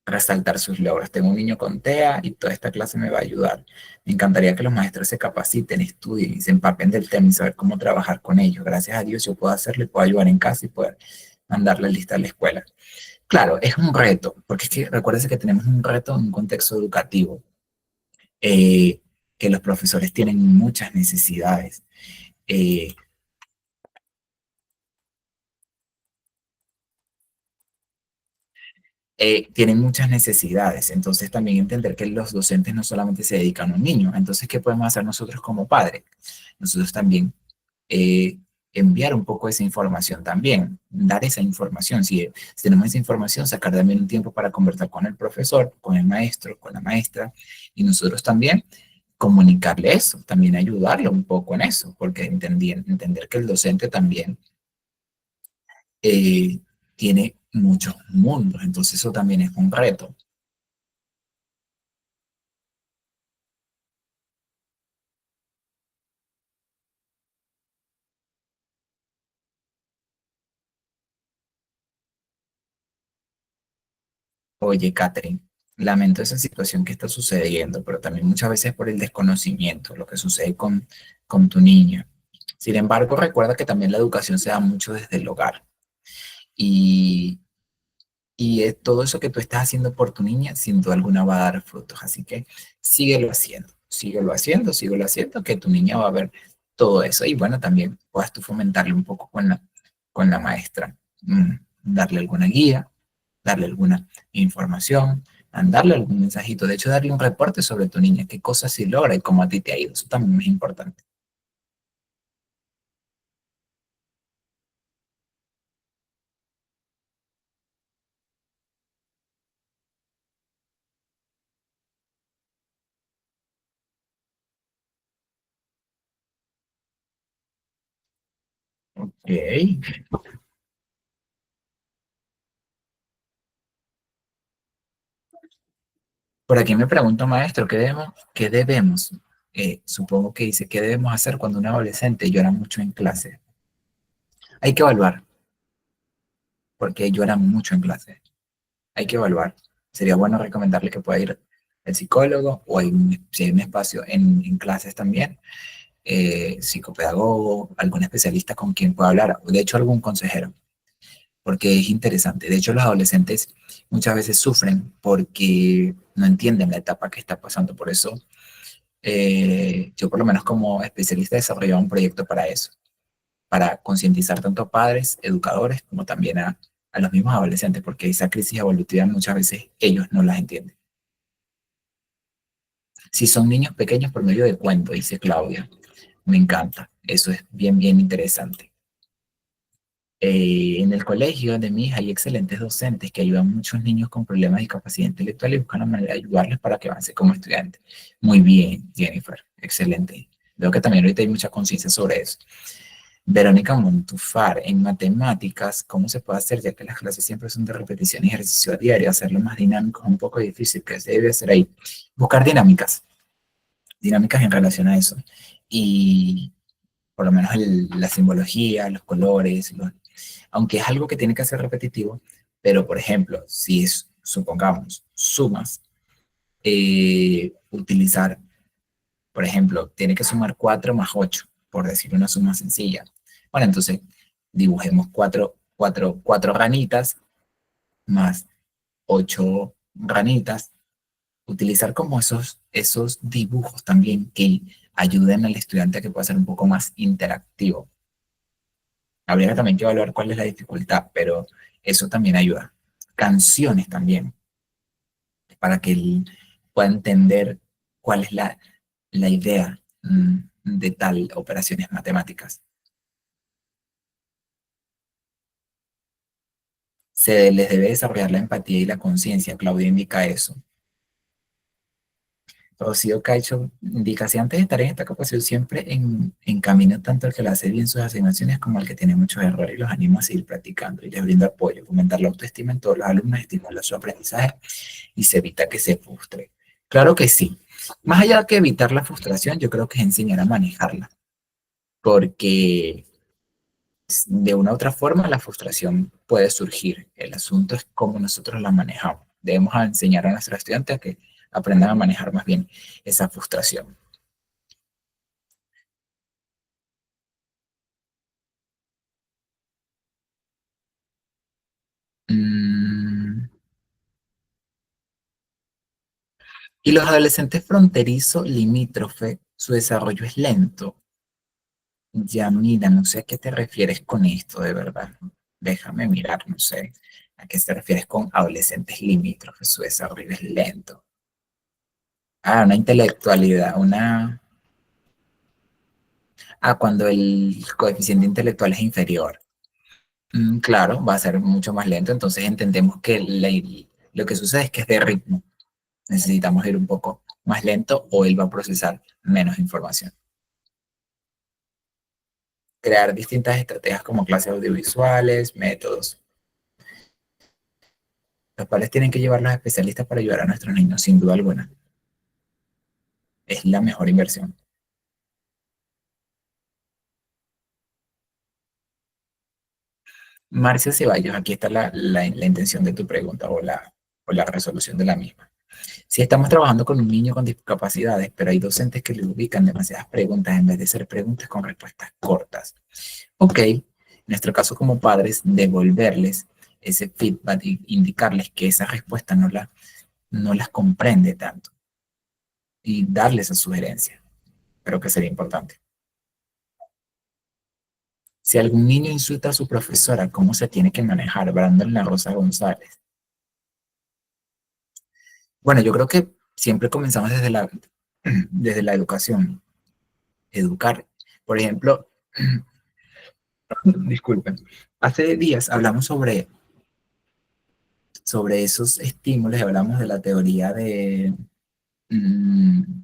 Resaltar sus logros. Tengo un niño con TEA y toda esta clase me va a ayudar. Me encantaría que los maestros se capaciten, estudien y se empapen del tema y saber cómo trabajar con ellos. Gracias a Dios yo puedo hacerlo y puedo ayudar en casa y poder mandarle lista a la escuela. Claro, es un reto, porque es que recuérdense que tenemos un reto en un contexto educativo, eh, que los profesores tienen muchas necesidades. Eh, tienen muchas necesidades. Entonces también entender que los docentes no solamente se dedican a un niño. Entonces, ¿qué podemos hacer nosotros como padres? Nosotros también eh, enviar un poco esa información también, dar esa información. Si tenemos esa información, sacar también un tiempo para conversar con el profesor, con el maestro, con la maestra, y nosotros también comunicarle eso, también ayudarle un poco en eso, porque entender que el docente también eh, tiene muchos mundos, entonces eso también es un reto. Oye, Catherine, lamento esa situación que está sucediendo, pero también muchas veces por el desconocimiento, lo que sucede con tu niña. Sin embargo, recuerda que también la educación se da mucho desde el hogar y, y todo eso que tú estás haciendo por tu niña, sin duda alguna va a dar frutos. Así que síguelo haciendo, síguelo haciendo, síguelo haciendo, que tu niña va a ver todo eso. Y bueno, también puedas tú fomentarle un poco con la maestra, darle alguna guía, darle alguna información, darle algún mensajito. De hecho, darle un reporte sobre tu niña, qué cosas sí logra y cómo a ti te ha ido. Eso también es importante. Ok. Por aquí me pregunto, maestro, ¿qué debemos? Supongo que dice, ¿qué debemos hacer cuando un adolescente llora mucho en clase? Hay que evaluar, porque llora mucho en clase. Hay que evaluar. Sería bueno recomendarle que pueda ir al psicólogo o si hay un espacio en clases también, psicopedagogo, algún especialista con quien pueda hablar, o de hecho algún consejero, porque es interesante. De hecho, los adolescentes muchas veces sufren porque no entienden la etapa que está pasando. Por eso, yo por lo menos como especialista he desarrollado un proyecto para eso, para concientizar tanto a padres, educadores, como también a los mismos adolescentes, porque esa crisis evolutiva muchas veces ellos no las entienden. Si son niños pequeños por medio de cuentos, dice Claudia. Me encanta. Eso es bien, bien interesante. En el colegio de mi hija hay excelentes docentes que ayudan a muchos niños con problemas de discapacidad intelectual y buscan la manera de ayudarles para que avance como estudiante. Muy bien, Jennifer. Excelente. Veo que también ahorita hay mucha conciencia sobre eso. Verónica Montufar, en matemáticas, ¿cómo se puede hacer? Ya que las clases siempre son de repetición y ejercicio a diario, hacerlo más dinámico es un poco difícil. ¿Qué se debe hacer ahí? Buscar dinámicas en relación a eso. Y por lo menos la simbología, los colores, aunque es algo que tiene que ser repetitivo, pero por ejemplo, si es, supongamos, sumas, utilizar, por ejemplo, tiene que sumar 4 más 8 por decir una suma sencilla. Bueno, entonces dibujemos cuatro ranitas más 8 ranitas. Utilizar como esos dibujos también que ayuden al estudiante a que pueda ser un poco más interactivo. Habría también que evaluar cuál es la dificultad, pero eso también ayuda. Canciones también, para que él pueda entender cuál es la idea de tal operaciones matemáticas. Se les debe desarrollar la empatía y la conciencia, Claudia indica eso. Rocío Caicho indica, si antes de estar en esta capacidad siempre encamina tanto al que le hace bien sus asignaciones como al que tiene muchos errores y los anima a seguir practicando y les brinda apoyo, fomentar la autoestima en todos los alumnos, estimula su aprendizaje y se evita que se frustre. Claro que sí. Más allá de que evitar la frustración, yo creo que es enseñar a manejarla, porque de una u otra forma la frustración puede surgir. El asunto es cómo nosotros la manejamos. Debemos enseñar a nuestros estudiantes a que aprendan a manejar más bien esa frustración. Mm, Y los adolescentes fronterizo limítrofe, su desarrollo es lento. Ya, mira, no sé a qué te refieres con esto, de verdad. Déjame mirar, no sé a qué te refieres con adolescentes limítrofes, su desarrollo es lento. Ah, una intelectualidad, una... Ah, cuando el coeficiente intelectual es inferior. Claro, va a ser mucho más lento, entonces entendemos que lo que sucede es que es de ritmo. Necesitamos ir un poco más lento o él va a procesar menos información. Crear distintas estrategias como clases audiovisuales, métodos, los cuales tienen que llevar los especialistas para ayudar a nuestros niños, sin duda alguna. Es la mejor inversión. Marcia Ceballos, aquí está la intención de tu pregunta o la resolución de la misma. Si estamos trabajando con un niño con discapacidades, pero hay docentes que le ubican demasiadas preguntas en vez de ser preguntas con respuestas cortas. Ok, en nuestro caso como padres, devolverles ese feedback e indicarles que esa respuesta no las comprende tanto y darles esa sugerencia. Creo que sería importante. Si algún niño insulta a su profesora, ¿cómo se tiene que manejar? Brandon La Rosa González. Bueno, yo creo que siempre comenzamos desde la educación. Educar. Por ejemplo, disculpen, hace días hablamos sobre esos estímulos y hablamos de la teoría mm,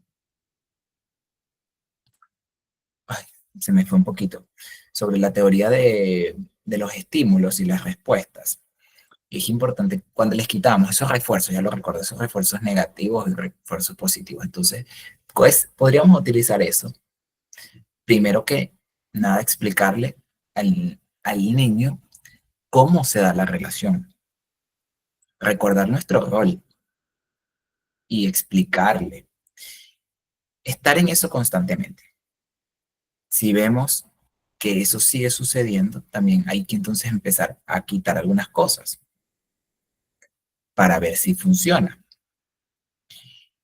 ay, se me fue un poquito, sobre la teoría de los estímulos y las respuestas. Y es importante cuando les quitamos esos refuerzos, ya lo recuerdo, esos refuerzos negativos y refuerzos positivos. Entonces, pues podríamos utilizar eso. Primero que nada, explicarle al niño cómo se da la relación, recordar nuestro rol y explicarle, estar en eso constantemente. Si vemos que eso sigue sucediendo, también hay que entonces empezar a quitar algunas cosas para ver si funciona.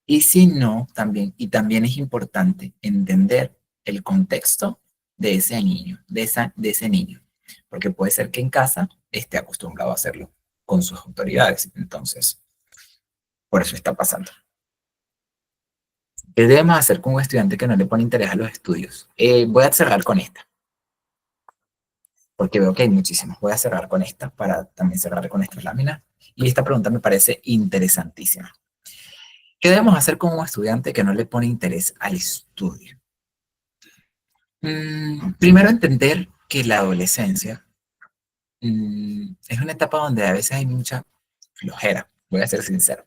Y si no, también, y también es importante entender el contexto de ese niño, de ese niño, porque puede ser que en casa esté acostumbrado a hacerlo con sus autoridades. Entonces, por eso está pasando. ¿Qué debemos hacer con un estudiante que no le pone interés a los estudios? Voy a cerrar con esta, porque veo que hay muchísimas. Voy a cerrar con esta para también cerrar con estas láminas. Y esta pregunta me parece interesantísima. ¿Qué debemos hacer con un estudiante que no le pone interés al estudio? Primero entender que la adolescencia es una etapa donde a veces hay mucha flojera, voy a ser sincero.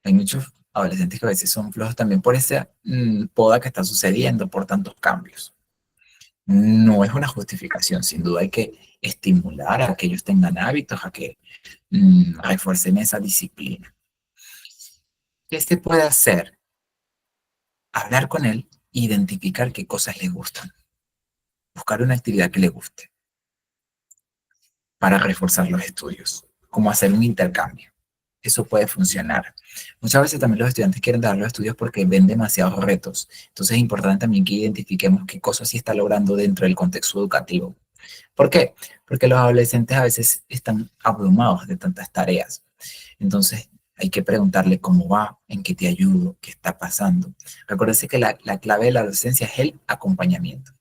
Hay muchos adolescentes que a veces son flojos también por esa poda que está sucediendo, por tantos cambios. No es una justificación, sin duda hay que estimular a que ellos tengan hábitos, a que refuercen esa disciplina. ¿Qué se puede hacer? Hablar con él, identificar qué cosas le gustan, buscar una actividad que le guste para reforzar los estudios, como hacer un intercambio. Eso puede funcionar. Muchas veces también los estudiantes quieren dar los estudios porque ven demasiados retos. Entonces es importante también que identifiquemos qué cosas sí está logrando dentro del contexto educativo. ¿Por qué? Porque los adolescentes a veces están abrumados de tantas tareas. Entonces hay que preguntarle cómo va, en qué te ayudo, qué está pasando. Recuérdese que la clave de la docencia es el acompañamiento.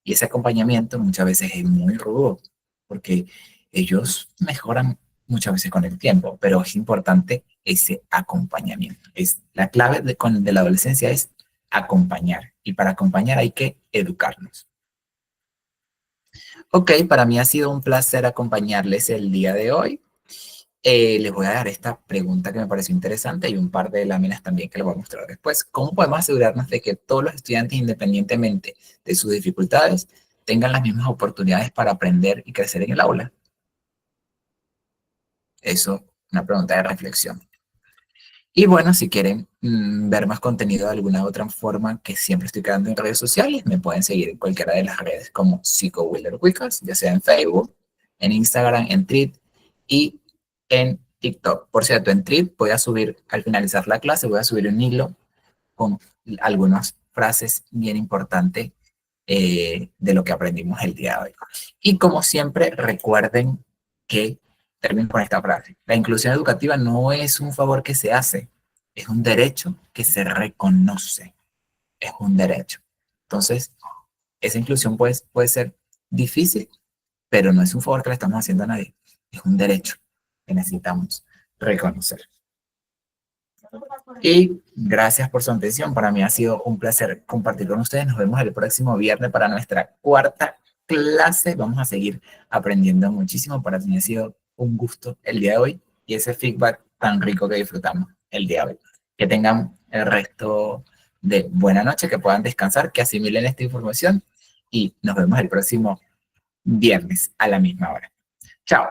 Y ese acompañamiento muchas veces es muy rudo, porque ellos mejoran muchas veces con el tiempo, pero es importante ese acompañamiento. Es, la clave de la adolescencia es acompañar, y para acompañar hay que educarnos. Ok, para mí ha sido un placer acompañarles el día de hoy. Les voy a dar esta pregunta que me pareció interesante y un par de láminas también que les voy a mostrar después. ¿Cómo podemos asegurarnos de que todos los estudiantes, independientemente de sus dificultades, tengan las mismas oportunidades para aprender y crecer en el aula? Eso, una pregunta de reflexión. Y bueno, si quieren ver más contenido de alguna otra forma que siempre estoy creando en redes sociales, me pueden seguir en cualquiera de las redes como Psico Wheeler Wicas, ya sea en Facebook, en Instagram, en Tweet y en TikTok. Por cierto, en Tweet voy a subir, al finalizar la clase, voy a subir un hilo con algunas frases bien importantes de lo que aprendimos el día de hoy. Y como siempre, recuerden que, termino con esta frase, la inclusión educativa no es un favor que se hace, es un derecho que se reconoce, es un derecho. Entonces, esa inclusión puede ser difícil, pero no es un favor que le estamos haciendo a nadie, es un derecho que necesitamos reconocer. Y gracias por su atención. Para mí ha sido un placer compartir con ustedes. Nos vemos el próximo viernes para nuestra cuarta clase. Vamos a seguir aprendiendo muchísimo. Para mí ha sido un gusto el día de hoy y ese feedback tan rico que disfrutamos el día de hoy. Que tengan el resto de buena noche, que puedan descansar, que asimilen esta información y nos vemos el próximo viernes a la misma hora. Chao.